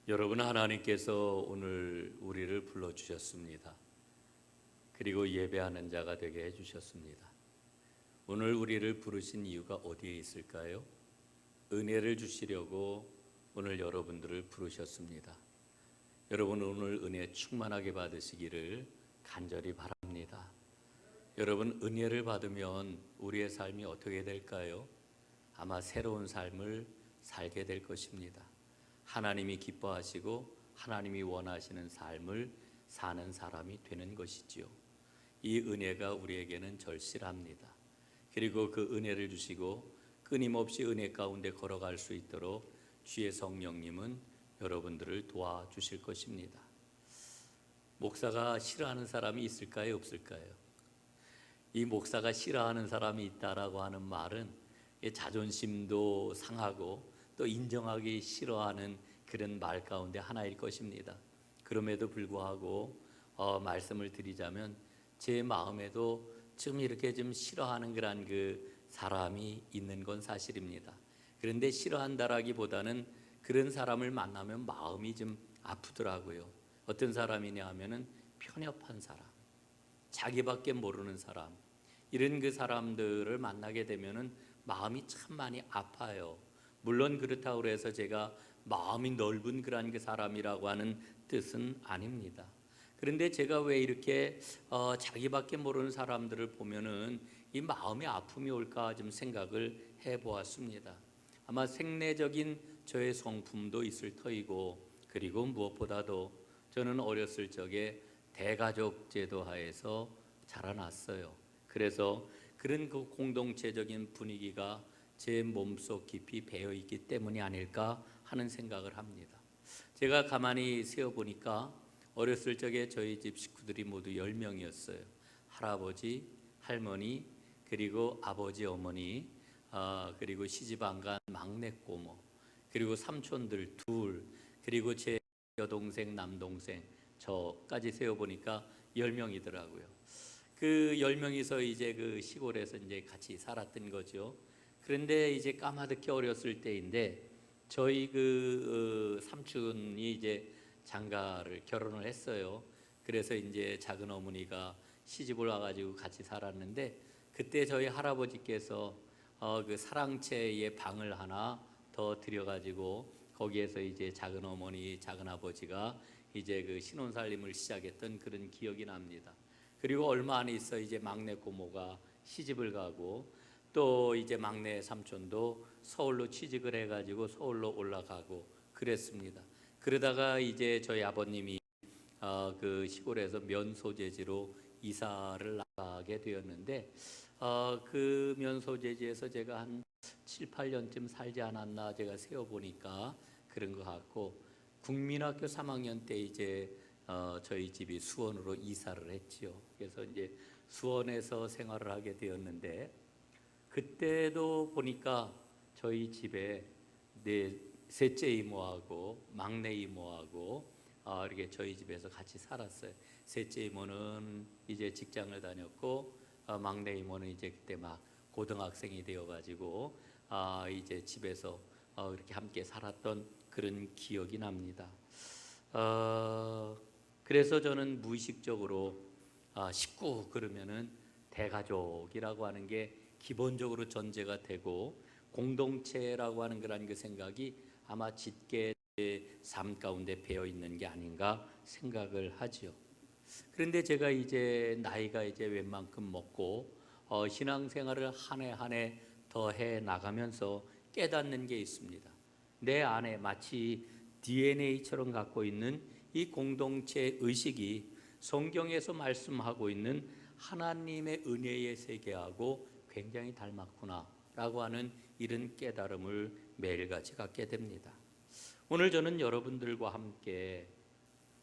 여러분, 하나님께서 오늘 우리를 불러주셨습니다. 그리고 예배하는 자가 되게 해주셨습니다. 오늘 우리를 부르신 이유가 어디에 있을까요? 은혜를 주시려고 오늘 여러분들을 부르셨습니다. 여러분, 오늘 은혜 충만하게 받으시기를 간절히 바랍니다. 여러분, 은혜를 받으면 우리의 삶이 어떻게 될까요? 아마 새로운 삶을 살게 될 것입니다. 하나님이 기뻐하시고 하나님이 원하시는 삶을 사는 사람이 되는 것이지요. 이 은혜가 우리에게는 절실합니다. 그리고 그 은혜를 주시고 끊임없이 은혜 가운데 걸어갈 수 있도록 주의 성령님은 여러분들을 도와주실 것입니다. 목사가 싫어하는 사람이 있을까요, 없을까요? 이 목사가 싫어하는 사람이 있다라고 하는 말은 자존심도 상하고 또 인정하기 싫어하는 그런 말 가운데 하나일 것입니다. 그럼에도 불구하고 말씀을 드리자면 제 마음에도 좀 이렇게 좀 싫어하는 그런 그 사람이 있는 건 사실입니다. 그런데 싫어한다라기보다는 그런 사람을 만나면 마음이 좀 아프더라고요. 어떤 사람이냐 하면은 편협한 사람, 자기밖에 모르는 사람, 이런 그 사람들을 만나게 되면은 마음이 참 많이 아파요. 물론 그렇다고 해서 제가 마음이 넓은 그런 그 사람이라고 하는 뜻은 아닙니다. 그런데 제가 왜 이렇게 자기밖에 모르는 사람들을 보면은 이 마음의 아픔이 올까 좀 생각을 해보았습니다. 아마 생내적인 저의 성품도 있을 터이고, 그리고 무엇보다도 저는 어렸을 적에 대가족 제도 하에서 자라났어요. 그래서 그런 그 공동체적인 분위기가 제 몸속 깊이 배어 있기 때문이 아닐까 하는 생각을 합니다. 제가 가만히 세어보니까 어렸을 적에 저희 집 식구들이 모두 10명이었어요. 할아버지, 할머니, 그리고 아버지, 어머니, 그리고 시집 안 간 막내 고모, 그리고 삼촌들 둘, 그리고 제 여동생, 남동생, 저까지 세어보니까 10명이더라고요. 그 10명이서 이제 그 시골에서 이제 같이 살았던 거죠. 그런데 이제 까마득히 어렸을 때인데 저희 그 삼촌이 이제 장가를 결혼을 했어요. 그래서 이제 작은 어머니가 시집을 와가지고 같이 살았는데, 그때 저희 할아버지께서 그 사랑채의 방을 하나 더 들여가지고 거기에서 이제 작은 어머니, 작은 아버지가 이제 그 신혼살림을 시작했던 그런 기억이 납니다. 그리고 얼마 안 있어 이제 막내 고모가 시집을 가고, 또 이제 막내 삼촌도 서울로 취직을 해가지고 서울로 올라가고 그랬습니다. 그러다가 이제 저희 아버님이 그 시골에서 면소재지로 이사를 나가게 되었는데, 그 면소재지에서 제가 한 7, 8년쯤 살지 않았나 제가 세어보니까 그런 것 같고, 국민학교 3학년 때 이제 저희 집이 수원으로 이사를 했지요. 그래서 이제 수원에서 생활을 하게 되었는데, 그때도 보니까 저희 집에 셋째 이모하고 막내 이모하고 이렇게 저희 집에서 같이 살았어요. 셋째 이모는 이제 직장을 다녔고, 막내 이모는 이제 그때 막 고등학생이 되어가지고 이제 집에서 이렇게 함께 살았던 그런 기억이 납니다. 그래서 저는 무의식적으로 식구 그러면은 대가족이라고 하는 게 기본적으로 전제가 되고, 공동체라고 하는 그런 그 생각이 아마 짙게 제 삶 가운데 배어 있는 게 아닌가 생각을 하지요. 그런데 제가 이제 나이가 이제 웬만큼 먹고 신앙생활을 한 해 한 해 더 해 나가면서 깨닫는 게 있습니다. 내 안에 마치 DNA처럼 갖고 있는 이 공동체 의식이 성경에서 말씀하고 있는 하나님의 은혜의 세계하고 굉장히 닮았구나라고 하는 이런 깨달음을 매일같이 갖게 됩니다. 오늘 저는 여러분들과 함께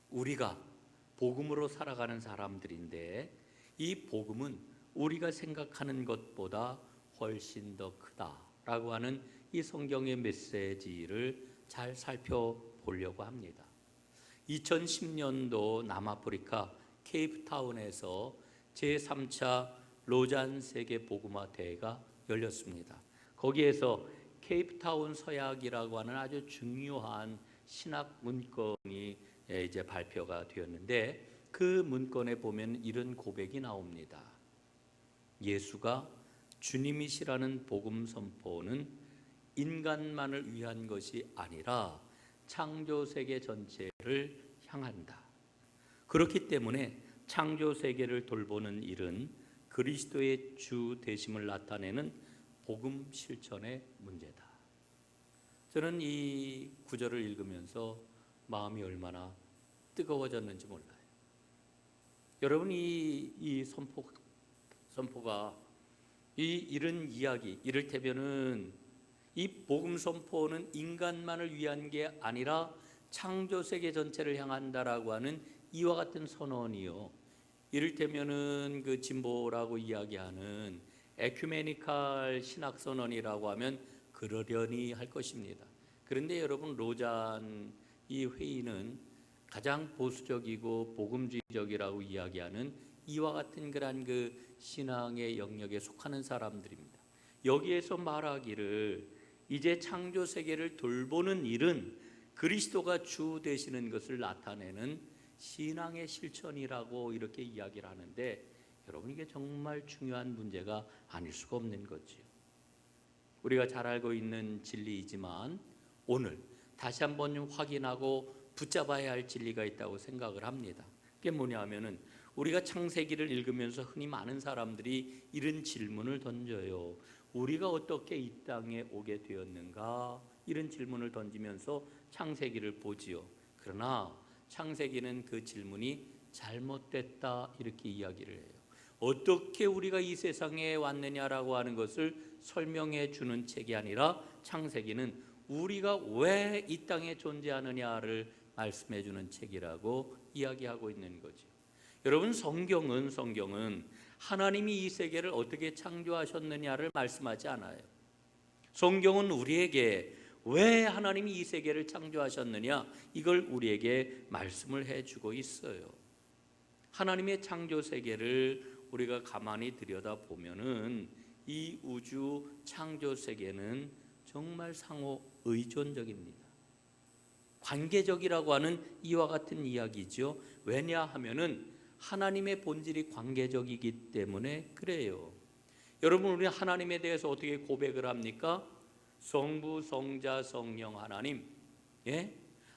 우리가 복음으로 살아가는 사람들인데, 이 복음은 우리가 생각하는 것보다 훨씬 더 크다라고 하는 이 성경의 메시지를 잘 살펴보려고 합니다. 2010년도 남아프리카 케이프타운에서 제3차 로잔 세계 복음화 대회가 열렸습니다. 거기에서 케이프타운 서약이라고 하는 아주 중요한 신학 문건이 이제 발표가 되었는데 그 문건에 보면 이런 고백이 나옵니다. 예수가 주님이시라는 복음 선포는 인간만을 위한 것이 아니라 창조 세계 전체를 향한다. 그렇기 때문에 창조 세계를 돌보는 일은 그리스도의 주 되심을 나타내는 복음 실천의 문제다. 저는 이 구절을 읽으면서 마음이 얼마나 뜨거워졌는지 몰라요. 여러분, 이 선포가 이런 이야기, 이를테면은 이 복음 선포는 인간만을 위한 게 아니라 창조 세계 전체를 향한다라고 하는 이와 같은 선언이요. 이를테면은 그 진보라고 이야기하는 에큐메니칼 신학 선언이라고 하면 그러려니 할 것입니다. 그런데 여러분, 로잔 이 회의는 가장 보수적이고 복음주의적이라고 이야기하는 이와 같은 그런 그 신앙의 영역에 속하는 사람들입니다. 여기에서 말하기를 이제 창조 세계를 돌보는 일은 그리스도가 주 되시는 것을 나타내는 신앙의 실천이라고 이렇게 이야기를 하는데, 여러분, 이게 정말 중요한 문제가 아닐 수가 없는 거지요. 우리가 잘 알고 있는 진리이지만 오늘 다시 한번 확인하고 붙잡아야 할 진리가 있다고 생각을 합니다. 그게 뭐냐 하면은 우리가 창세기를 읽으면서 흔히 많은 사람들이 이런 질문을 던져요. 우리가 어떻게 이 땅에 오게 되었는가? 이런 질문을 던지면서 창세기를 보지요. 그러나 창세기는 그 질문이 잘못됐다 이렇게 이야기를 해요. 어떻게 우리가 이 세상에 왔느냐라고 하는 것을 설명해 주는 책이 아니라 창세기는 우리가 왜 이 땅에 존재하느냐를 말씀해 주는 책이라고 이야기하고 있는 거죠. 여러분, 성경은 하나님이 이 세계를 어떻게 창조하셨느냐를 말씀하지 않아요. 성경은 우리에게 왜 하나님이 이 세계를 창조하셨느냐, 이걸 우리에게 말씀을 해주고 있어요. 하나님의 창조 세계를 우리가 가만히 들여다보면은 이 우주 창조 세계는 정말 상호 의존적입니다. 관계적이라고 하는 이와 같은 이야기죠. 왜냐하면은 하나님의 본질이 관계적이기 때문에 그래요. 여러분, 우리 하나님에 대해서 어떻게 고백을 합니까? 성부, 성자, 성령 하나님,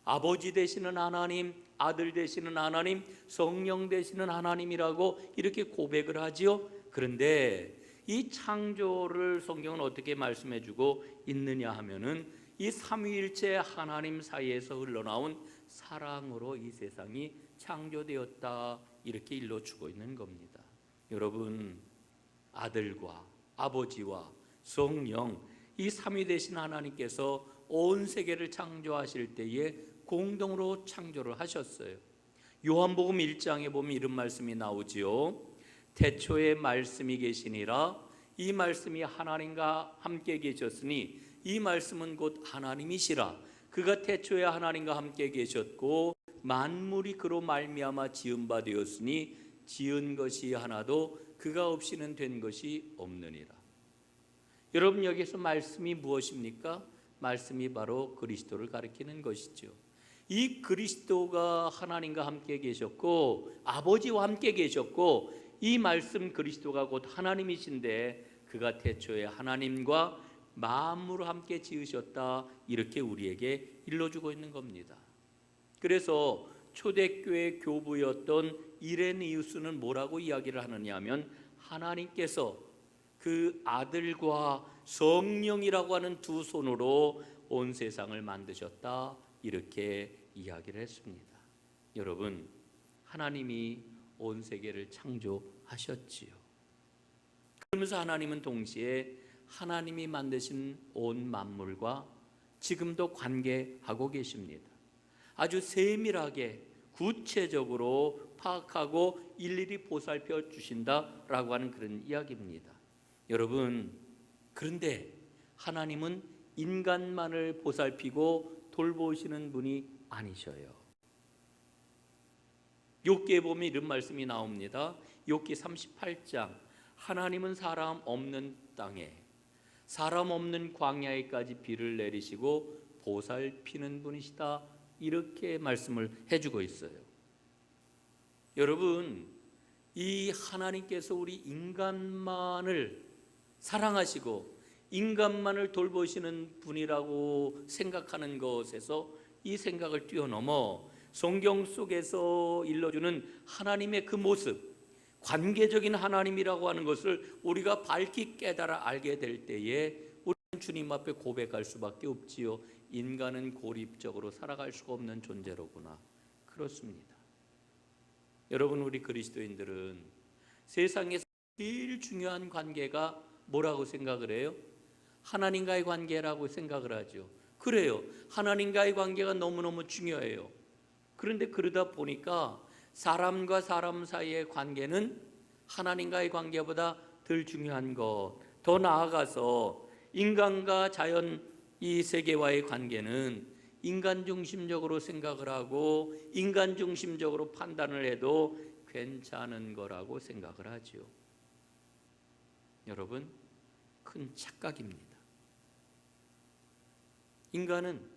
아버지 되시는 하나님, 아들 되시는 하나님, 성령 되시는 하나님이라고 이렇게 고백을 하지요. 그런데 이 창조를 성경은 어떻게 말씀해 주고 있느냐 하면은 이 삼위일체 하나님 사이에서 흘러나온 사랑으로 이 세상이 창조되었다 이렇게 일러주고 있는 겁니다. 여러분, 아들과 아버지와 성령, 이 삼위 되신 하나님께서 온 세계를 창조하실 때에 공동으로 창조를 하셨어요. 요한복음 1장에 보면 이런 말씀이 나오지요. 태초에 말씀이 계시니라. 이 말씀이 하나님과 함께 계셨으니 이 말씀은 곧 하나님이시라. 그가 태초에 하나님과 함께 계셨고 만물이 그로 말미암아 지은 바 되었으니 지은 것이 하나도 그가 없이는 된 것이 없느니라. 여러분, 여기서 말씀이 무엇입니까? 말씀이 바로 그리스도를 가리키는 것이죠. 이 그리스도가 하나님과 함께 계셨고 아버지와 함께 계셨고 이 말씀 그리스도가 곧 하나님이신데 그가 태초에 하나님과 만물을 함께 지으셨다 이렇게 우리에게 일러주고 있는 겁니다. 그래서 초대교회 교부였던 이레니우스는 뭐라고 이야기를 하느냐 하면 하나님께서 그 아들과 성령이라고 하는 두 손으로 온 세상을 만드셨다 이렇게 이야기를 했습니다. 여러분, 하나님이 온 세계를 창조하셨지요. 그러면서 하나님은 동시에 하나님이 만드신 온 만물과 지금도 관계하고 계십니다. 아주 세밀하게 구체적으로 파악하고 일일이 보살펴 주신다라고 하는 그런 이야기입니다. 여러분, 그런데 하나님은 인간만을 보살피고 돌보시는 분이 아니셔요. 욥기에 보면 이런 말씀이 나옵니다. 욥기 38장, 하나님은 사람 없는 땅에 사람 없는 광야에까지 비를 내리시고 보살피는 분이시다 이렇게 말씀을 해주고 있어요. 여러분, 이 하나님께서 우리 인간만을 사랑하시고 인간만을 돌보시는 분이라고 생각하는 것에서 이 생각을 뛰어넘어 성경 속에서 일러주는 하나님의 그 모습, 관계적인 하나님이라고 하는 것을 우리가 밝히 깨달아 알게 될 때에 우리는 주님 앞에 고백할 수밖에 없지요. 인간은 고립적으로 살아갈 수가 없는 존재로구나. 그렇습니다. 여러분, 우리 그리스도인들은 세상에서 제일 중요한 관계가 뭐라고 생각을 해요? 하나님과의 관계라고 생각을 하죠. 그래요. 하나님과의 관계가 너무너무 중요해요. 그런데 그러다 보니까 사람과 사람 사이의 관계는 하나님과의 관계보다 덜 중요한 것, 더 나아가서 인간과 자연 이 세계와의 관계는 인간 중심적으로 생각을 하고 인간 중심적으로 판단을 해도 괜찮은 거라고 생각을 하죠. 여러분, 큰 착각입니다. 인간은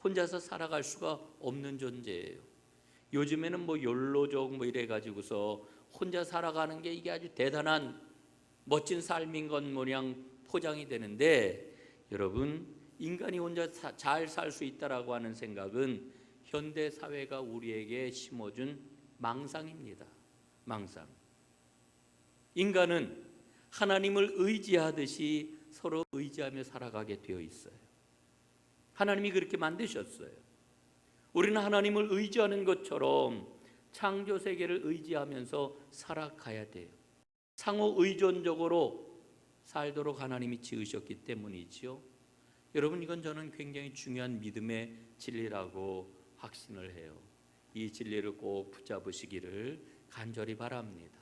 혼자서 살아갈 수가 없는 존재예요. 요즘에는 욜로족 이래가지고서 혼자 살아가는 게 이게 아주 대단한 멋진 삶인 것 모양 포장이 되는데, 여러분, 인간이 혼자 잘 살 수 있다라고 하는 생각은 현대 사회가 우리에게 심어준 망상입니다. 망상. 인간은 하나님을 의지하듯이 서로 의지하며 살아가게 되어 있어요. 하나님이 그렇게 만드셨어요. 우리는 하나님을 의지하는 것처럼 창조 세계를 의지하면서 살아가야 돼요. 상호 의존적으로 살도록 하나님이 지으셨기 때문이지요. 여러분, 이건 저는 굉장히 중요한 믿음의 진리라고 확신을 해요. 이 진리를 꼭 붙잡으시기를 간절히 바랍니다.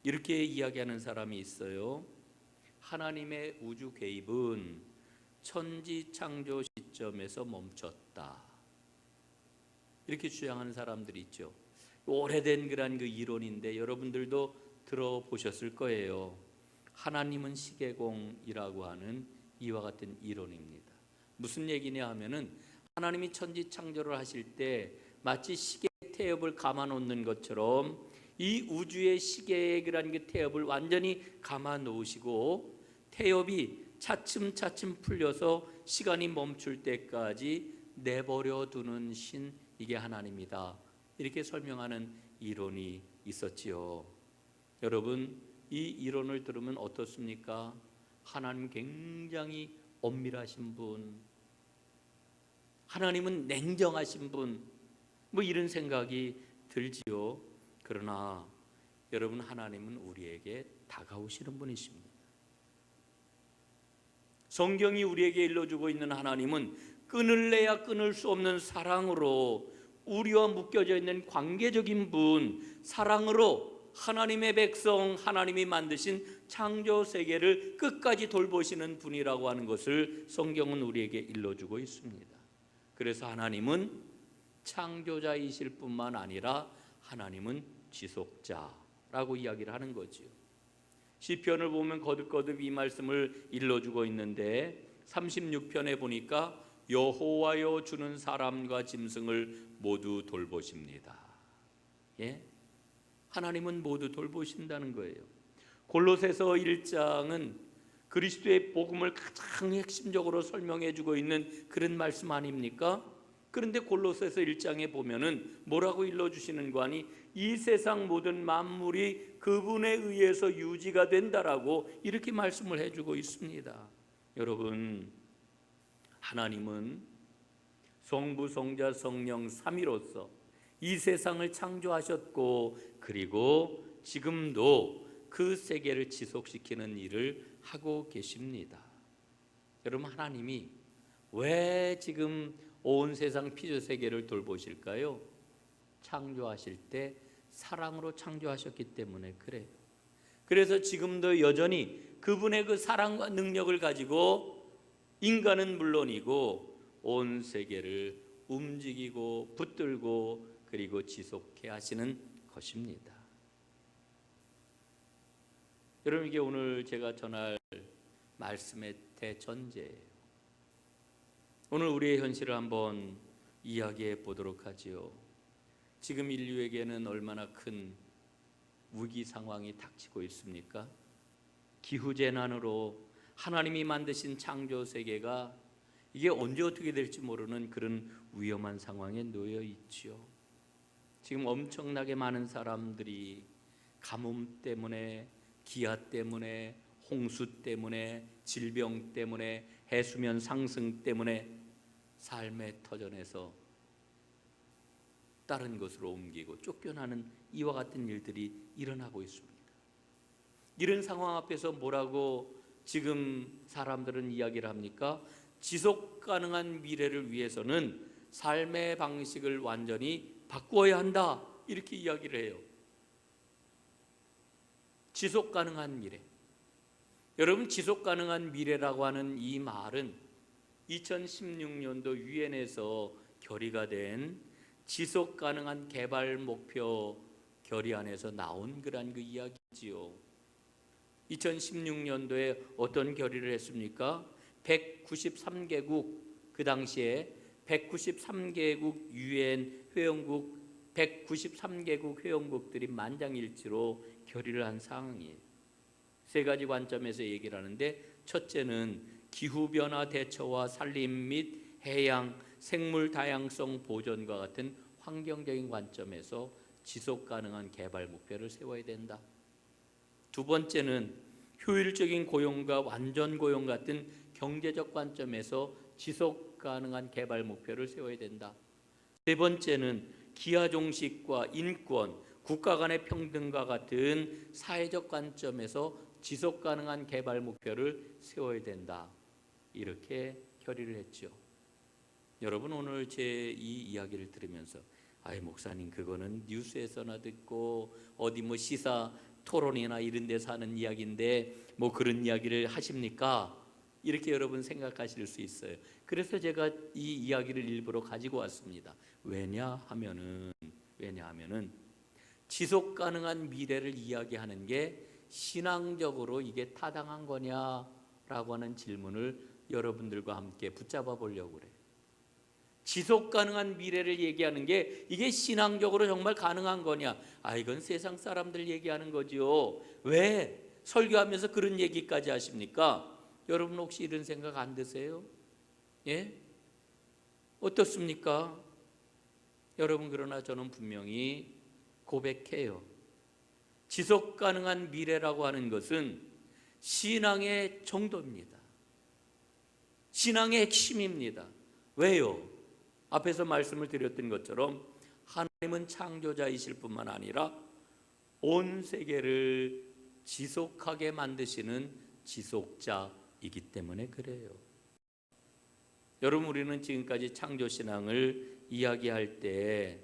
이렇게 이야기하는 사람이 있어요. 하나님의 우주 개입은 천지 창조 시점에서 멈췄다. 이렇게 주장하는 사람들이 있죠. 오래된 그런 그 이론인데 여러분들도 들어보셨을 거예요. 하나님은 시계공이라고 하는 이와 같은 이론입니다. 무슨 얘기냐 하면은 하나님이 천지 창조를 하실 때 마치 시계 태엽을 감아 놓는 것처럼 이 우주의 시계의 그런 그 태엽을 완전히 감아 놓으시고 태엽이 차츰차츰 풀려서 시간이 멈출 때까지 내버려 두는 신, 이게 하나님이다. 이렇게 설명하는 이론이 있었지요. 여러분, 이 이론을 들으면 어떻습니까? 하나님 굉장히 엄밀하신 분, 하나님은 냉정하신 분, 이런 생각이 들지요. 그러나 여러분, 하나님은 우리에게 다가오시는 분이십니다. 성경이 우리에게 일러주고 있는 하나님은 끊을래야 끊을 수 없는 사랑으로 우리와 묶여져 있는 관계적인 분, 사랑으로 하나님의 백성, 하나님이 만드신 창조 세계를 끝까지 돌보시는 분이라고 하는 것을 성경은 우리에게 일러주고 있습니다. 그래서 하나님은 창조자이실 뿐만 아니라 하나님은 지속자라고 이야기를 하는 거지요. 시편을 보면 거듭거듭 이 말씀을 일러주고 있는데 36편에 보니까 여호와여 주는 사람과 짐승을 모두 돌보십니다. 예? 하나님은 모두 돌보신다는 거예요. 골로새서 1장은 그리스도의 복음을 가장 핵심적으로 설명해 주고 있는 그런 말씀 아닙니까? 그런데 골로새서 1장에 보면은 뭐라고 일러주시는 거 아니? 이 세상 모든 만물이 그분에 의해서 유지가 된다라고 이렇게 말씀을 해주고 있습니다. 여러분, 하나님은 성부, 성자, 성령 삼위로서 이 세상을 창조하셨고 그리고 지금도 그 세계를 지속시키는 일을 하고 계십니다. 여러분, 하나님이 왜 지금 온 세상 피조 세계를 돌보실까요? 창조하실 때 사랑으로 창조하셨기 때문에 그래요. 그래서 지금도 여전히 그분의 그 사랑과 능력을 가지고 인간은 물론이고 온 세계를 움직이고 붙들고 그리고 지속해 하시는 것입니다. 여러분, 이게 오늘 제가 전할 말씀의 대전제예요. 오늘 우리의 현실을 한번 이야기해 보도록 하지요. 지금 인류에게는 얼마나 큰 위기 상황이 닥치고 있습니까? 기후재난으로 하나님이 만드신 창조 세계가 이게 언제 어떻게 될지 모르는 그런 위험한 상황에 놓여 있지요. 지금 엄청나게 많은 사람들이 가뭄 때문에, 기아 때문에, 홍수 때문에, 질병 때문에, 해수면 상승 때문에 삶의 터전에서 다른 곳으로 옮기고 쫓겨나는 이와 같은 일들이 일어나고 있습니다. 이런 상황 앞에서 뭐라고 지금 사람들은 이야기를 합니까? 지속 가능한 미래를 위해서는 삶의 방식을 완전히 바꾸어야 한다, 이렇게 이야기를 해요. 지속 가능한 미래. 여러분, 지속 가능한 미래라고 하는 이 말은 2016년도 유엔에서 결의가 된 지속 가능한 개발 목표 결의안에서 나온 그런 그 이야기지요. 2016년도에 어떤 결의를 했습니까? 193개국, 그 당시에 193개국 유엔 회원국 193개국 회원국들이 만장일치로 결의를 한 상황이에요. 세 가지 관점에서 얘기를 하는데, 첫째는 기후변화 대처와 산림 및 해양, 생물 다양성 보존과 같은 환경적인 관점에서 지속 가능한 개발 목표를 세워야 된다. 두 번째는 효율적인 고용과 완전 고용 같은 경제적 관점에서 지속 가능한 개발 목표를 세워야 된다. 세 번째는 기하 종식과 인권, 국가 간의 평등과 같은 사회적 관점에서 지속 가능한 개발 목표를 세워야 된다. 이렇게 결의를 했죠. 여러분, 오늘 제 이 이야기를 들으면서 아이 목사님, 그거는 뉴스에서나 듣고 어디 뭐 시사 토론이나 이런 데서 하는 이야기인데 뭐 그런 이야기를 하십니까? 이렇게 여러분 생각하실 수 있어요. 그래서 제가 이 이야기를 일부러 가지고 왔습니다. 왜냐하면은 지속 가능한 미래를 이야기하는 게 신앙적으로 이게 타당한 거냐라고 하는 질문을 여러분들과 함께 붙잡아 보려고 그래요. 지속 가능한 미래를 얘기하는 게 이게 신앙적으로 정말 가능한 거냐? 이건 세상 사람들 얘기하는 거지요. 왜 설교하면서 그런 얘기까지 하십니까? 여러분 혹시 이런 생각 안 드세요? 예? 어떻습니까? 여러분, 그러나 저는 분명히 고백해요. 지속 가능한 미래라고 하는 것은 신앙의 정도입니다. 신앙의 핵심입니다. 왜요? 앞에서 말씀을 드렸던 것처럼 하나님은 창조자이실 뿐만 아니라 온 세계를 지속하게 만드시는 지속자이기 때문에 그래요. 여러분, 우리는 지금까지 창조신앙을 이야기할 때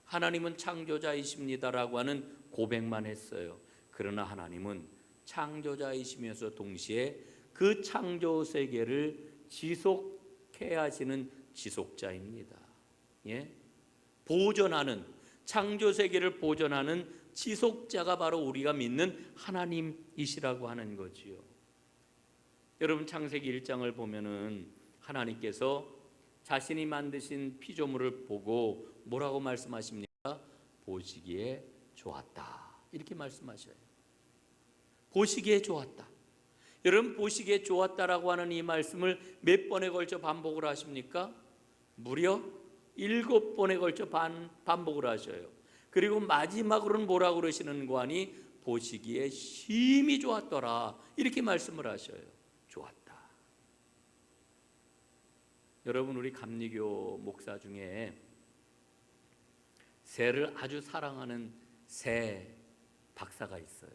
하나님은 창조자이십니다라고 하는 고백만 했어요. 그러나 하나님은 창조자이시면서 동시에 그 창조 세계를 지속해야 하시는 지속자입니다. 예? 보존하는, 창조 세계를 보존하는 지속자가 바로 우리가 믿는 하나님이시라고 하는 거지요. 여러분, 창세기 1장을 보면은 하나님께서 자신이 만드신 피조물을 보고 뭐라고 말씀하십니까? 보시기에 좋았다, 이렇게 말씀하셔요. 보시기에 좋았다. 여러분, 보시기에 좋았다라고 하는 이 말씀을 몇 번에 걸쳐 반복을 하십니까? 무려 7번에 걸쳐 반복을 하셔요. 그리고 마지막으로는 뭐라고 그러시는 거 아니? 보시기에 심히 좋았더라, 이렇게 말씀을 하셔요. 좋았다. 여러분, 우리 감리교 목사 중에 새를 아주 사랑하는 새 박사가 있어요.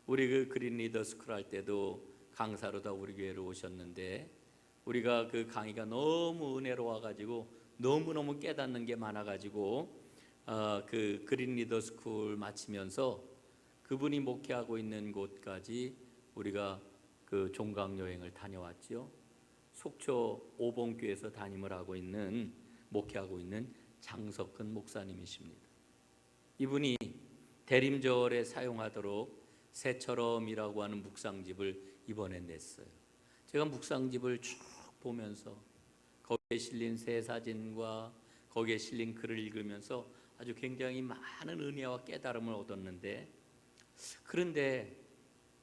우리 그 그린 리더 스쿨 할 때도 강사로 다 우리 교회로 오셨는데, 우리가 그 강의가 너무 은혜로워가지고 너무너무 깨닫는 게 많아가지고 그 그린 리더 스쿨 마치면서 그분이 목회하고 있는 곳까지 우리가 그 종강 여행을 다녀왔지요. 속초 오봉교에서 담임을 하고 있는, 목회하고 있는 장석근 목사님이십니다. 이분이 대림절에 사용하도록 새처럼이라고 하는 묵상집을 이번에 냈어요. 제가 묵상집을 쭉 보면서 거기에 실린 새 사진과 거기에 실린 글을 읽으면서 아주 굉장히 많은 은혜와 깨달음을 얻었는데, 그런데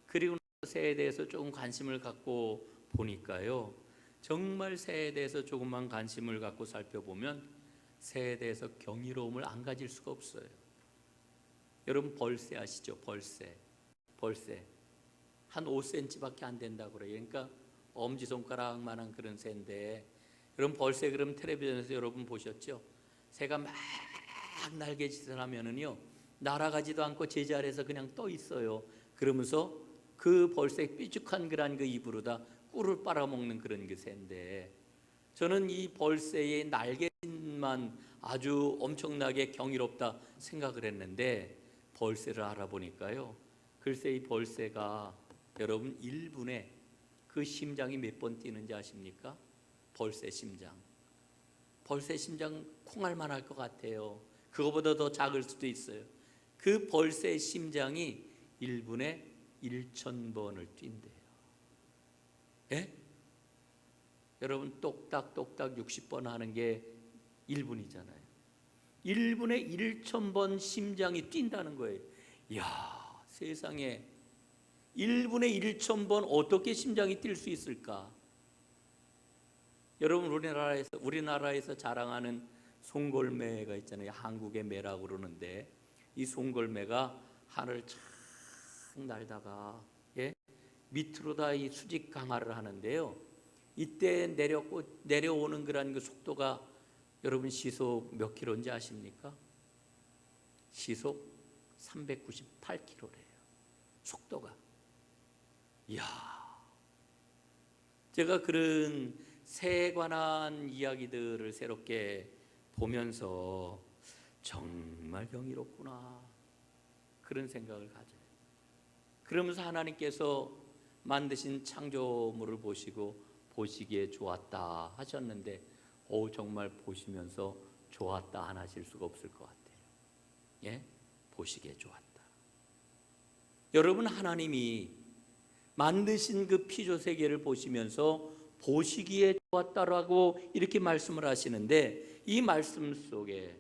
그리고 새에 대해서 조금 관심을 갖고 보니까요, 정말 새에 대해서 조금만 관심을 갖고 살펴보면 새에 대해서 경이로움을 안 가질 수가 없어요. 여러분 벌새 아시죠? 벌새 한 5cm밖에 안 된다고 그래요. 그러니까 엄지손가락만한 그런 새인데, 여러분 벌새 그럼 텔레비전에서 여러분 보셨죠? 새가 막 날개짓을 하면은요, 날아가지도 않고 제자리에서 그냥 떠 있어요. 그러면서 그 벌새 삐죽한 그 입으로다 꿀을 빨아먹는 그런 그 새인데, 저는 이 벌새의 날개짓만 아주 엄청나게 경이롭다 생각을 했는데, 벌새를 알아보니까요, 글쎄 이 벌새가 여러분 1분에 그 심장이 몇 번 뛰는지 아십니까? 벌새 심장 콩알만 할 것 같아요. 그거보다 더 작을 수도 있어요. 그 벌새 심장이 1분에 1,000번을 뛴대요. 예? 여러분 똑딱똑딱 60번 하는 게 1분이잖아요. 1분에 1,000번 심장이 뛴다는 거예요. 이야, 세상에 1분에 1,000번 어떻게 심장이 뛸 수 있을까? 여러분 우리나라에서 자랑하는 송골매가 있잖아요. 한국의 매라고 그러는데, 이 송골매가 하늘을 착 날다가 밑으로다 이 수직 강화를 하는데요, 이때 내려오는 그 속도가 여러분 시속 몇 킬로인지 아십니까? 시속 398km래요. 속도가. 이야, 제가 그런 새에 관한 이야기들을 새롭게 보면서 정말 경이롭구나, 그런 생각을 가져요. 그러면서 하나님께서 만드신 창조물을 보시고 보시기에 좋았다 하셨는데, 정말 보시면서 좋았다 안 하실 수가 없을 것 같아요. 예? 보시기에 좋았다. 여러분, 하나님이 만드신 그 피조 세계를 보시면서 보시기에 좋았다라고 이렇게 말씀을 하시는데, 이 말씀 속에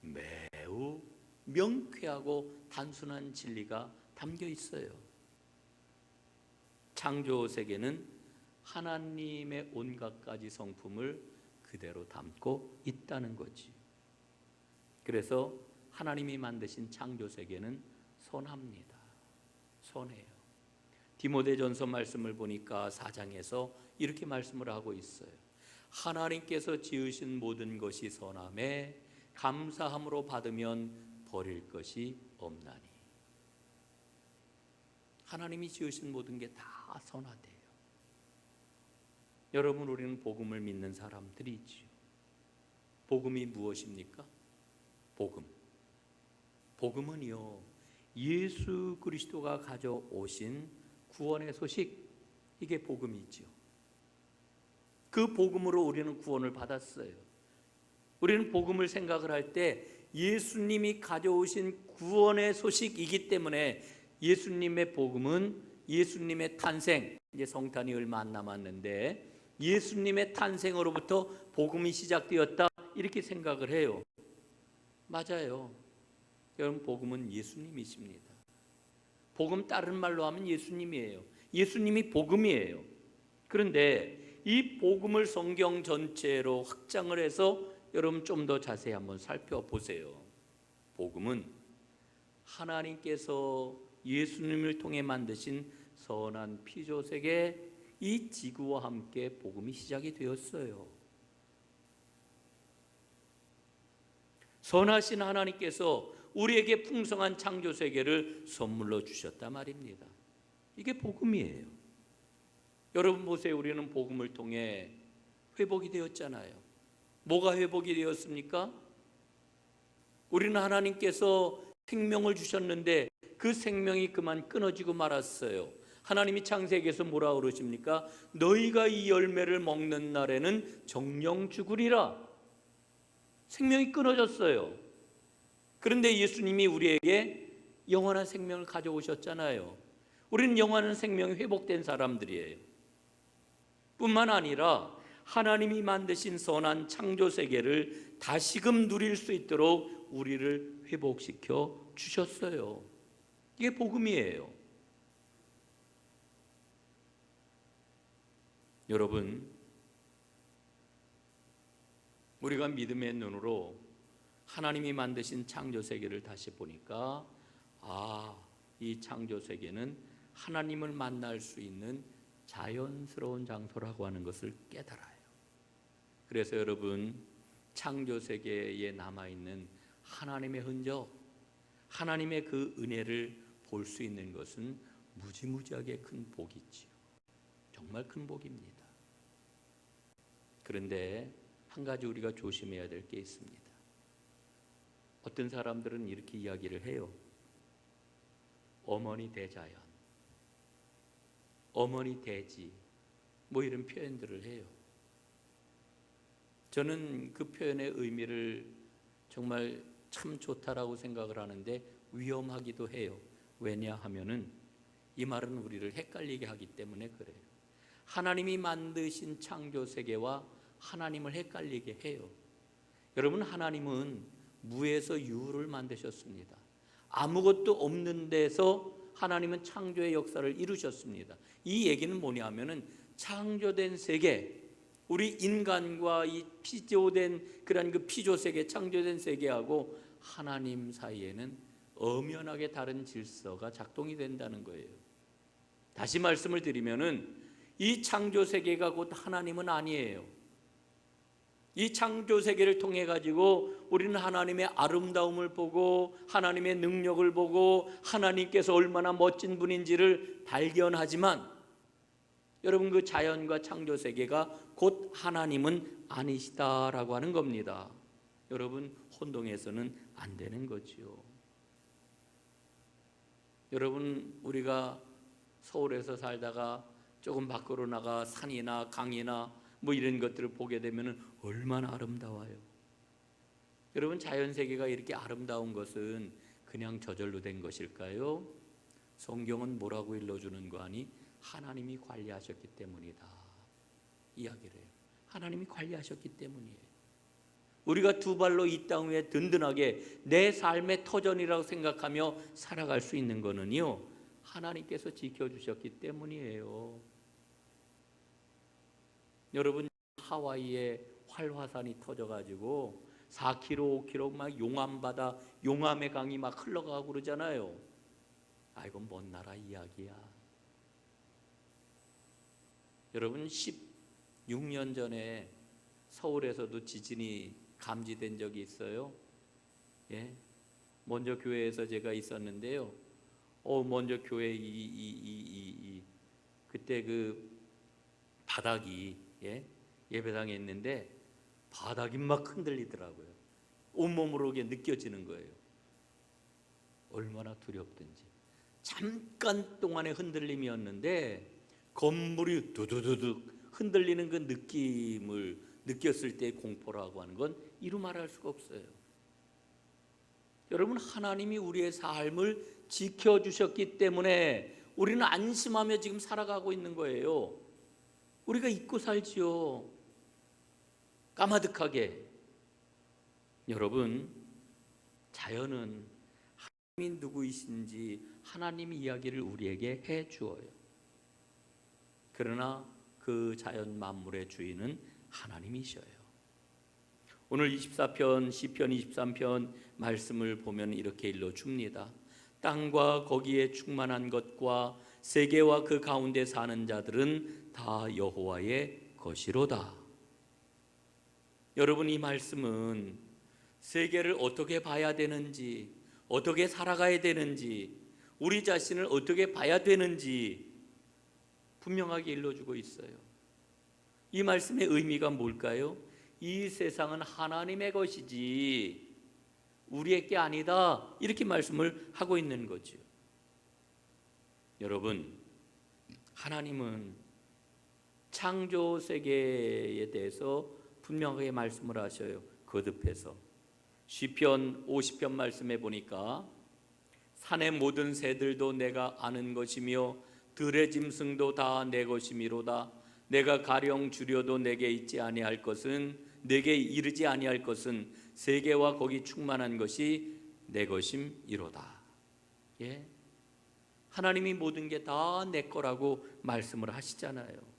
매우 명쾌하고 단순한 진리가 담겨 있어요. 창조 세계는 하나님의 온갖 가지 성품을 그대로 담고 있다는 거지. 그래서 하나님이 만드신 창조 세계는 선합니다. 선해요. 디모데전서 말씀을 보니까 4장에서 이렇게 말씀을 하고 있어요. 하나님께서 지으신 모든 것이 선함에 감사함으로 받으면 버릴 것이 없나니. 하나님이 지으신 모든 게 다 선하대요. 여러분, 우리는 복음을 믿는 사람들이지요. 복음이 무엇입니까? 복음은요, 예수 그리스도가 가져오신 구원의 소식, 이게 복음이지요. 그 복음으로 우리는 구원을 받았어요. 우리는 복음을 생각을 할 때 예수님이 가져오신 구원의 소식이기 때문에, 예수님의 복음은 예수님의 탄생, 이제 성탄이 얼마 안 남았는데 예수님의 탄생으로부터 복음이 시작되었다, 이렇게 생각을 해요. 맞아요. 여러분, 복음은 예수님이십니다. 복음 다른 말로 하면 예수님이에요. 예수님이 복음이에요. 그런데 이 복음을 성경 전체로 확장을 해서 여러분 좀 더 자세히 한번 살펴보세요. 복음은 하나님께서 예수님을 통해 만드신 선한 피조세계, 이 지구와 함께 복음이 시작이 되었어요. 선하신 하나님께서 우리에게 풍성한 창조 세계를 선물로 주셨단 말입니다. 이게 복음이에요. 여러분 보세요. 우리는 복음을 통해 회복이 되었잖아요. 뭐가 회복이 되었습니까? 우리는 하나님께서 생명을 주셨는데 그 생명이 그만 끊어지고 말았어요. 하나님이 창세기에서 뭐라 그러십니까? 너희가 이 열매를 먹는 날에는 정령 죽으리라. 생명이 끊어졌어요. 그런데 예수님이 우리에게 영원한 생명을 가져오셨잖아요. 우리는 영원한 생명이 회복된 사람들이에요. 뿐만 아니라 하나님이 만드신 선한 창조 세계를 다시금 누릴 수 있도록 우리를 회복시켜 주셨어요. 이게 복음이에요. 여러분, 우리가 믿음의 눈으로 하나님이 만드신 창조 세계를 다시 보니까 이 창조 세계는 하나님을 만날 수 있는 자연스러운 장소라고 하는 것을 깨달아요. 그래서 여러분, 창조 세계에 남아있는 하나님의 흔적, 하나님의 그 은혜를 볼 수 있는 것은 무지무지하게 큰 복이지요. 정말 큰 복입니다. 그런데 한 가지 우리가 조심해야 될 게 있습니다. 어떤 사람들은 이렇게 이야기를 해요. 어머니 대자연, 어머니 대지, 뭐 이런 표현들을 해요. 저는 그 표현의 의미를 정말 참 좋다라고 생각을 하는데 위험하기도 해요. 왜냐하면은 이 말은 우리를 헷갈리게 하기 때문에 그래요. 하나님이 만드신 창조 세계와 하나님을 헷갈리게 해요. 여러분, 하나님은 무에서 유를 만드셨습니다. 아무것도 없는 데서 하나님은 창조의 역사를 이루셨습니다. 이 얘기는 뭐냐면은 창조된 세계, 우리 인간과 이 피조된 그런 그 피조 세계, 창조된 세계하고 하나님 사이에는 엄연하게 다른 질서가 작동이 된다는 거예요. 다시 말씀을 드리면은 이 창조 세계가 곧 하나님은 아니에요. 이 창조 세계를 통해 가지고 우리는 하나님의 아름다움을 보고 하나님의 능력을 보고 하나님께서 얼마나 멋진 분인지를 발견하지만 여러분, 그 자연과 창조 세계가 곧 하나님은 아니시다라고 하는 겁니다. 여러분, 혼동해서는 안 되는 거지요. 여러분, 우리가 서울에서 살다가 조금 밖으로 나가 산이나 강이나 뭐 이런 것들을 보게 되면 얼마나 아름다워요. 여러분, 자연세계가 이렇게 아름다운 것은 그냥 저절로 된 것일까요? 성경은 뭐라고 일러주는 거 아니? 하나님이 관리하셨기 때문이다 이야기를 해요. 하나님이 관리하셨기 때문이에요. 우리가 두 발로 이 땅 위에 든든하게 내 삶의 터전이라고 생각하며 살아갈 수 있는 거는요, 하나님께서 지켜주셨기 때문이에요. 여러분, 하와이에 활화산이 터져가지고 4km, 5km 막 용암바다, 용암의 강이 막 흘러가고 그러잖아요. 이건 먼 나라 이야기야. 여러분, 16년 전에 서울에서도 지진이 감지된 적이 있어요. 예, 먼저 교회에서 제가 있었는데요. 먼저 교회 그때 그 바닥이 예배당에 있는데 바닥이 막 흔들리더라고요. 온몸으로 이게 느껴지는 거예요. 얼마나 두렵든지. 잠깐 동안의 흔들림이었는데 건물이 두두두둑 흔들리는 그 느낌을 느꼈을 때의 공포라고 하는 건 이루 말할 수가 없어요. 여러분, 하나님이 우리의 삶을 지켜주셨기 때문에 우리는 안심하며 지금 살아가고 있는 거예요. 우리가 잊고 살지요, 까마득하게. 여러분, 자연은 하나님이 누구이신지 하나님의 이야기를 우리에게 해 주어요. 그러나 그 자연 만물의 주인은 하나님이셔요. 오늘 24편 시편 23편 말씀을 보면 이렇게 일러줍니다. 땅과 거기에 충만한 것과 세계와 그 가운데 사는 자들은 다 여호와의 것이로다. 여러분, 이 말씀은 세계를 어떻게 봐야 되는지, 어떻게 살아가야 되는지, 우리 자신을 어떻게 봐야 되는지 분명하게 일러주고 있어요. 이 말씀의 의미가 뭘까요? 이 세상은 하나님의 것이지 우리의 게 아니다, 이렇게 말씀을 하고 있는 거죠. 여러분, 하나님은 창조 세계에 대해서 분명하게 말씀을 하셔요. 거듭해서 시편 50편 말씀에 보니까 산의 모든 새들도 내가 아는 것이며 들의 짐승도 다 내 것이미로다. 내가 가령 주려도 내게 있지 아니할 것은, 내게 이르지 아니할 것은 세계와 거기 충만한 것이 내 것임이로다. 예? 하나님이 모든 게 다 내 거라고 말씀을 하시잖아요.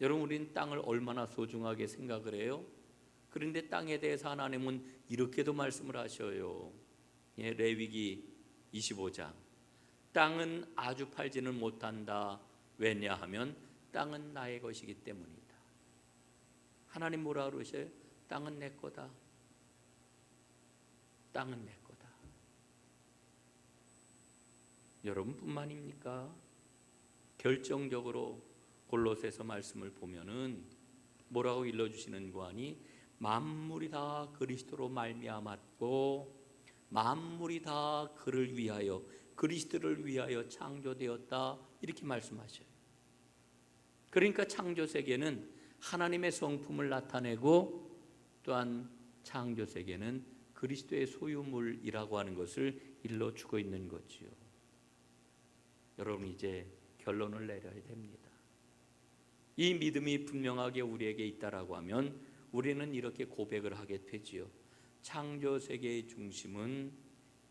여러분, 우리는 땅을 얼마나 소중하게 생각을 해요? 그런데 땅에 대해서 하나님은 이렇게도 말씀을 하셔요. 예, 레위기 25장. 땅은 아주 팔지는 못한다. 왜냐하면 땅은 나의 것이기 때문이다. 하나님 뭐라 그러셔요? 땅은 내 거다. 땅은 내 거다. 여러분뿐만입니까? 결정적으로 골로새서 말씀을 보면은 뭐라고 일러주시는 거 아니? 만물이 다 그리스도로 말미암았고 만물이 다 그를 위하여, 그리스도를 위하여 창조되었다. 이렇게 말씀하셔요. 그러니까 창조 세계는 하나님의 성품을 나타내고 또한 창조 세계는 그리스도의 소유물이라고 하는 것을 일러주고 있는 거지요. 여러분, 이제 결론을 내려야 됩니다. 이 믿음이 분명하게 우리에게 있다라고 하면 우리는 이렇게 고백을 하게 되지요. 창조 세계의 중심은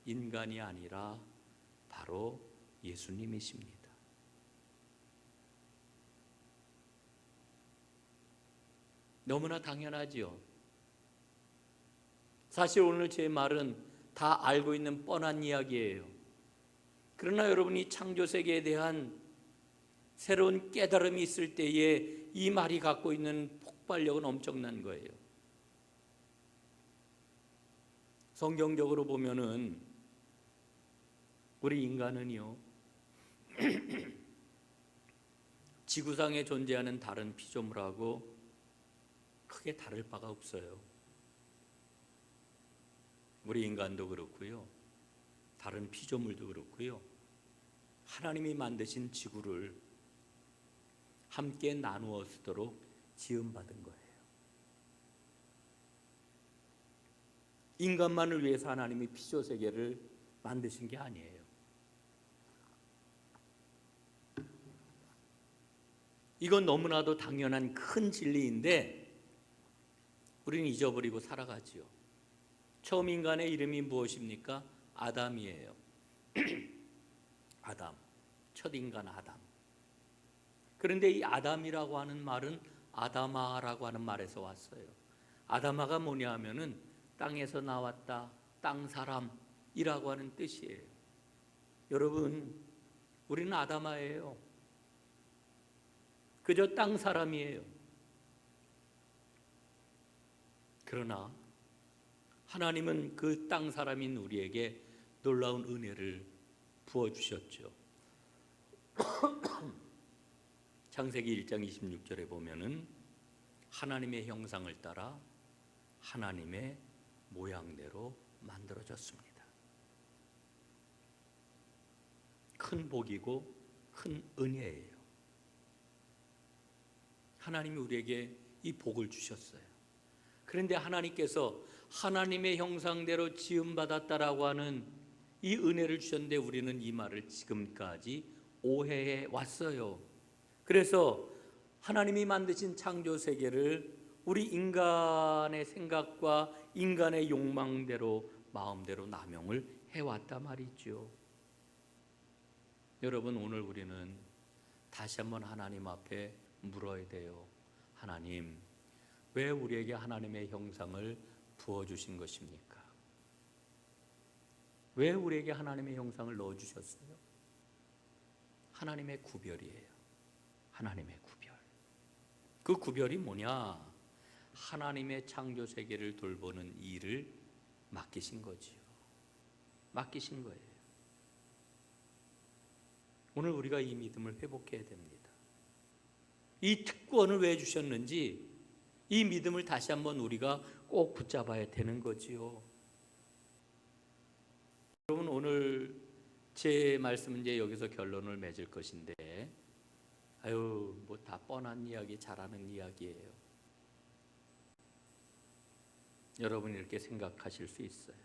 인간이 아니라 바로 예수님이십니다. 너무나 당연하지요. 사실 오늘 제 말은 다 알고 있는 뻔한 이야기예요. 그러나 여러분이 창조 세계에 대한 새로운 깨달음이 있을 때에 이 말이 갖고 있는 폭발력은 엄청난 거예요. 성경적으로 보면은 우리 인간은요 지구상에 존재하는 다른 피조물하고 크게 다를 바가 없어요. 우리 인간도 그렇고요, 다른 피조물도 그렇고요, 하나님이 만드신 지구를 함께 나누어 쓰도록 지음받은 거예요. 인간만을 위해서 하나님이 피조세계를 만드신 게 아니에요. 이건 너무나도 당연한 큰 진리인데 우리는 잊어버리고 살아가지요. 처음 인간의 이름이 무엇입니까? 아담이에요. 아담, 첫 인간 아담. 그런데 이 아담이라고 하는 말은 아다마라고 하는 말에서 왔어요. 아다마가 뭐냐 하면은 땅에서 나왔다, 땅 사람이라고 하는 뜻이에요. 여러분, 우리는 아다마예요. 그저 땅 사람이에요. 그러나 하나님은 그 땅 사람인 우리에게 놀라운 은혜를 부어주셨죠. 창세기 1장 26절에 보면은 하나님의 형상을 따라 하나님의 모양대로 만들어졌습니다. 큰 복이고 큰 은혜예요. 하나님이 우리에게 이 복을 주셨어요. 그런데 하나님께서 하나님의 형상대로 지음받았다라고 하는 이 은혜를 주셨는데 우리는 이 말을 지금까지 오해해 왔어요. 그래서 하나님이 만드신 창조 세계를 우리 인간의 생각과 인간의 욕망대로 마음대로 남용을 해왔단 말이죠. 여러분, 오늘 우리는 다시 한번 하나님 앞에 물어야 돼요. 하나님, 왜 우리에게 하나님의 형상을 부어주신 것입니까? 왜 우리에게 하나님의 형상을 넣어주셨어요? 하나님의 구별이에요. 하나님의 구별. 그 구별이 뭐냐? 하나님의 창조 세계를 돌보는 일을 맡기신 거지요. 맡기신 거예요. 오늘 우리가 이 믿음을 회복해야 됩니다. 이 특권을 왜 주셨는지 이 믿음을 다시 한번 우리가 꼭 붙잡아야 되는 거지요. 여러분, 오늘 제 말씀은 이제 여기서 결론을 맺을 것인데, 뭐 다 뻔한 이야기, 잘하는 이야기예요. 여러분이 이렇게 생각하실 수 있어요.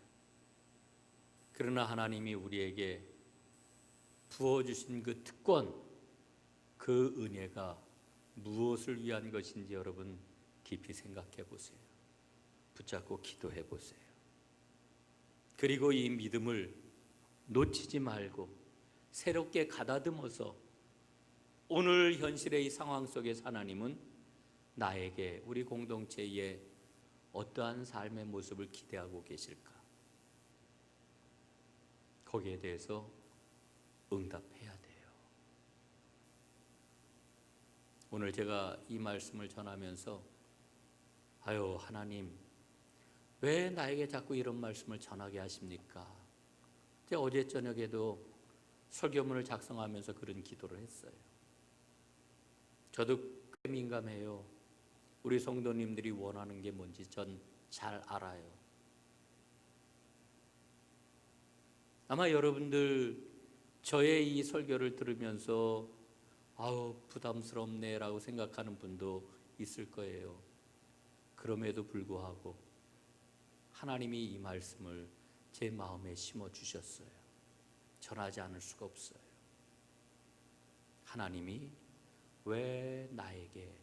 그러나 하나님이 우리에게 부어주신 그 특권, 그 은혜가 무엇을 위한 것인지 여러분 깊이 생각해 보세요. 붙잡고 기도해 보세요. 그리고 이 믿음을 놓치지 말고 새롭게 가다듬어서 오늘 현실의 이 상황 속에서 하나님은 나에게, 우리 공동체에 어떠한 삶의 모습을 기대하고 계실까? 거기에 대해서 응답해야 돼요. 오늘 제가 이 말씀을 전하면서 아유, 하나님 왜 나에게 자꾸 이런 말씀을 전하게 하십니까? 제가 어제 저녁에도 설교문을 작성하면서 그런 기도를 했어요. 저도 꽤 민감해요. 우리 성도님들이 원하는 게 뭔지 전 잘 알아요. 아마 여러분들 저의 이 설교를 들으면서 아우 부담스럽네 라고 생각하는 분도 있을 거예요. 그럼에도 불구하고 하나님이 이 말씀을 제 마음에 심어주셨어요. 전하지 않을 수가 없어요. 하나님이 왜 나에게,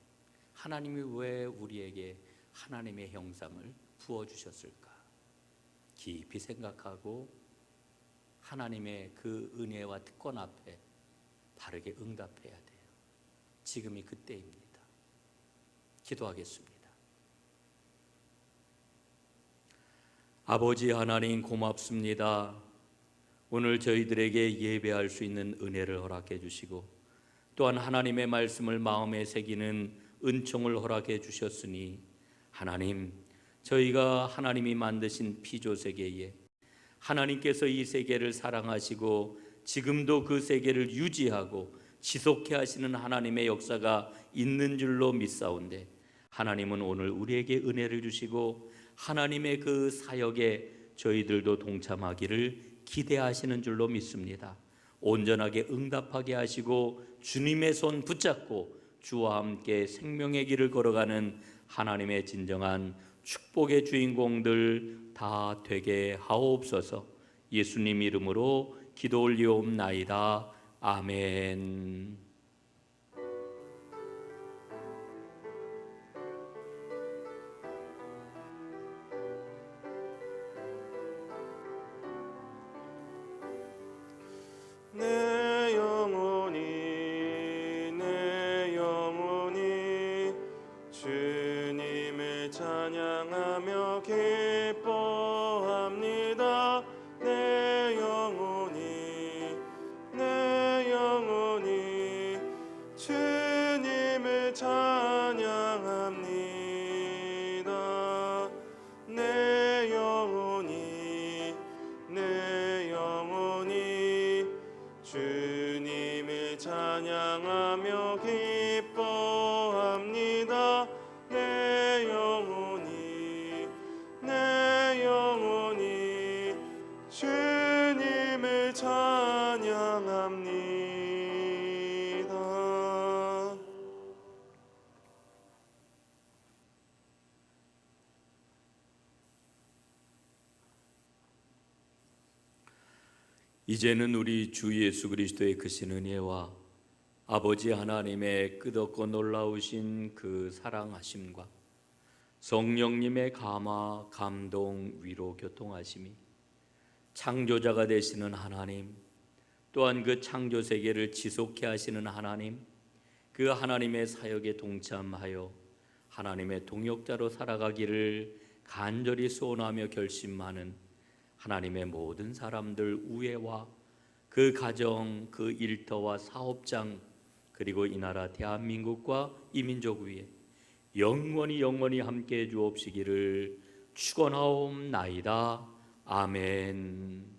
하나님이 왜 우리에게 하나님의 형상을 부어주셨을까? 깊이 생각하고 하나님의 그 은혜와 특권 앞에 바르게 응답해야 돼요. 지금이 그때입니다. 기도하겠습니다. 아버지 하나님 고맙습니다. 오늘 저희들에게 예배할 수 있는 은혜를 허락해 주시고 또한 하나님의 말씀을 마음에 새기는 은총을 허락해 주셨으니 하나님, 저희가 하나님이 만드신 피조세계에 하나님께서 이 세계를 사랑하시고 지금도 그 세계를 유지하고 지속해 하시는 하나님의 역사가 있는 줄로 믿사온데 하나님은 오늘 우리에게 은혜를 주시고 하나님의 그 사역에 저희들도 동참하기를 기대하시는 줄로 믿습니다. 온전하게 응답하게 하시고 주님의 손 붙잡고 주와 함께 생명의 길을 걸어가는 하나님의 진정한 축복의 주인공들 다 되게 하옵소서. 예수님 이름으로 기도 올리옵나이다. 아멘. 내 영혼이 주님을 찬양하며 기뻐합니다. 내 영혼이 주님을 찬양합니다. 내 영혼이 주님을 찬양하며 기뻐합니다. 내 영혼이 주님을 찬양합니다. 이제는 우리 주 예수 그리스도의 크신 은혜와 아버지 하나님의 끝없고 놀라우신 그 사랑하심과 성령님의 감화, 감동, 위로, 교통하심이 창조자가 되시는 하나님, 또한 그 창조 세계를 지속해 하시는 하나님, 그 하나님의 사역에 동참하여 하나님의 동역자로 살아가기를 간절히 소원하며 결심하는 하나님의 모든 사람들 우애와 그 가정, 그 일터와 사업장, 그리고 이 나라 대한민국과 이 민족 위에 영원히 함께해 주옵시기를 축원하옵나이다. 아멘.